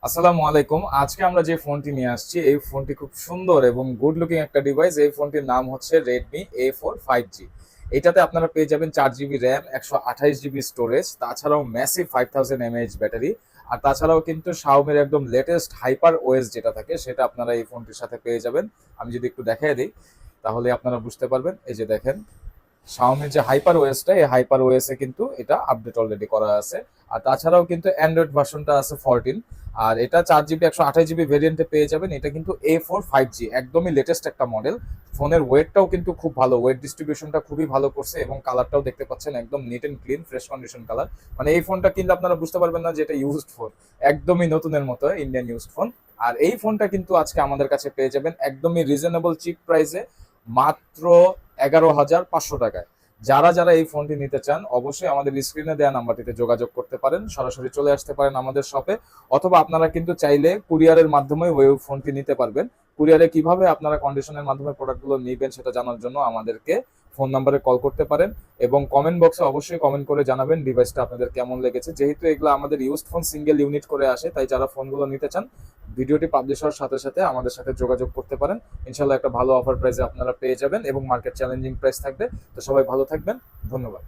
আসসালামু আলাইকুম। আজকে আমরা যে ফোনটি নিয়ে আসছি, এই ফোনটি খুব সুন্দর এবং গুড লুকিং একটা ডিভাইস। এই ফোনটির নাম হচ্ছে Redmi A4 5G। এটাতে আপনারা পেয়ে যাবেন 4 জিবি র্যাম, 128 জিবি স্টোরেজ, তাছাড়াও ম্যাসিভ 5000 mAh ব্যাটারি। আর তাছাড়াও কিন্তু Xiaomi-র একদম লেটেস্ট হাইপার ওএস যেটা থাকে, সেটা আপনারা এই ফোনটির সাথে পেয়ে যাবেন। আমি যদি একটু দেখায় দিই, তাহলে আপনারা বুঝতে পারবেন। এই যে দেখেন, Xiaomi-র যে হাইপার ওএসটা, এই হাইপার ওএস এ কিন্তু এটা আপডেট অলরেডি করা আছে। আর তাছাড়াও কিন্তু অ্যান্ড্রয়েড ভার্সনটা আছে 14। আর এটা 4 জিবি 128 জিবি ভেরিয়েন্টে পেয়ে যাবেন। এটা কিন্তু A4 5G, একদমই লেটেস্ট একটা মডেল। ফোনের ওয়েটটাও কিন্তু খুব ভালো, ওয়েট ডিস্ট্রিবিউশনটা খুবই ভালো করছে এবং কালারটাও দেখতে পাচ্ছেন একদম neat and clean, fresh condition colour. মানে এই ফোনটা কিন্তু আপনারা বুঝতে পারবেন না যে এটা ইউজড ফোন, একদমই নতুনের মতো ইন্ডিয়ান ইউজড ফোন। আর এই ফোনটা কিন্তু আজকে আমাদের কাছে পেয়ে যাবেন একদমই রিজনেবল চিপ প্রাইসে, মাত্র 11,500 টাকায়। যারা যারা এই ফোনটি নিতে চান, অবশ্যই আমাদের স্ক্রিনে দেওয়া নাম্বারটিতে যোগাযোগ করতে পারেন, সরাসরি চলে আসতে পারেন আমাদের শপে, অথবা আপনারা কিন্তু চাইলে কুরিয়ারের মাধ্যমে ওই ফোনটি নিতে পারবেন। কুরিয়ারে কিভাবে আপনারা কন্ডিশনের মাধ্যমে প্রোডাক্টগুলো নেবেন সেটা জানার জন্য আমাদেরকে ফোন নাম্বারে কল করতে পারেন, এবং কমেন্ট বক্সে অবশ্যই কমেন্ট করে জানাবেন ডিভাইসটা আপনাদের কেমন লেগেছে। যেহেতু এগুলো আমাদের ইউজড ফোন, সিঙ্গেল ইউনিট করে আসে, তাই যারা ফোনগুলো নিতে চান ভিডিওটি পাবলিশ হওয়ার সাথে সাথে আমাদের সাথে যোগাযোগ করতে পারেন। ইনশাল্লাহ একটা ভালো অফার প্রাইসে আপনারা পেয়ে যাবেন এবং মার্কেট চ্যালেঞ্জিং প্রাইস থাকবে। তো সবাই ভালো থাকবেন, ধন্যবাদ।